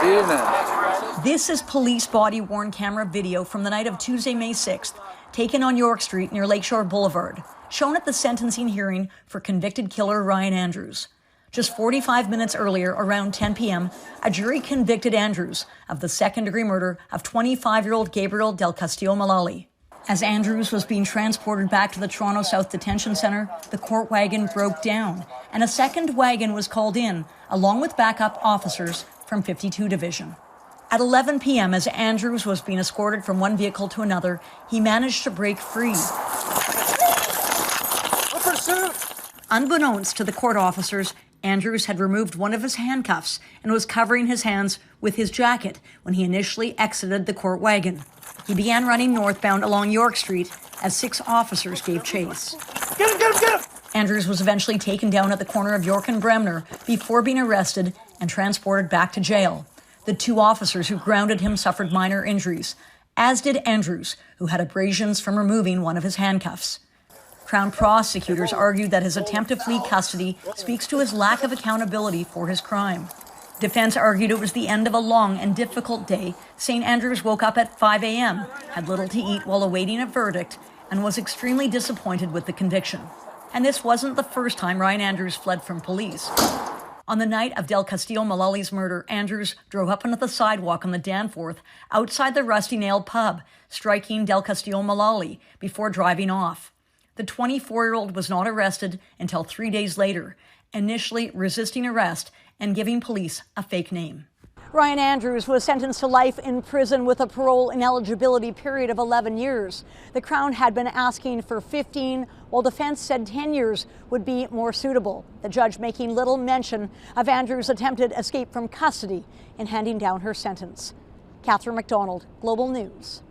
evening. This is police body-worn camera video from the night of Tuesday, May 6th, taken on York Street near Lakeshore Boulevard, shown at the sentencing hearing for convicted killer Ryan Andrews. Just 45 minutes earlier, around 10 p.m., a jury convicted Andrews of the second-degree murder of 25-year-old Gabriel Del Castillo Malali. As Andrews was being transported back to the Toronto South Detention Centre, the court wagon broke down, and a second wagon was called in, along with backup officers from 52 Division. At 11 p.m., as Andrews was being escorted from one vehicle to another, he managed to break free. Unbeknownst to the court officers, Andrews had removed one of his handcuffs and was covering his hands with his jacket when he initially exited the court wagon. He began running northbound along York Street as 6 officers gave chase. Get him, get him, get him! Andrews was eventually taken down at the corner of York and Bremner before being arrested and transported back to jail. The 2 officers who grounded him suffered minor injuries, as did Andrews, who had abrasions from removing one of his handcuffs. Crown prosecutors argued that his attempt to flee custody speaks to his lack of accountability for his crime. Defense argued it was the end of a long and difficult day, saying Andrews woke up at 5 a.m., had little to eat while awaiting a verdict, and was extremely disappointed with the conviction. And this wasn't the first time Ryan Andrews fled from police. On the night of Del Castillo Malali's murder, Andrews drove up onto the sidewalk on the Danforth outside the Rusty Nail pub, striking Del Castillo Malali before driving off. The 24-year-old was not arrested until 3 days later, initially resisting arrest and giving police a fake name. Ryan Andrews was sentenced to life in prison with a parole ineligibility period of 11 years. The Crown had been asking for 15, while defense said 10 years would be more suitable. The judge making little mention of Andrews' attempted escape from custody in handing down her sentence. Catherine McDonald, Global News.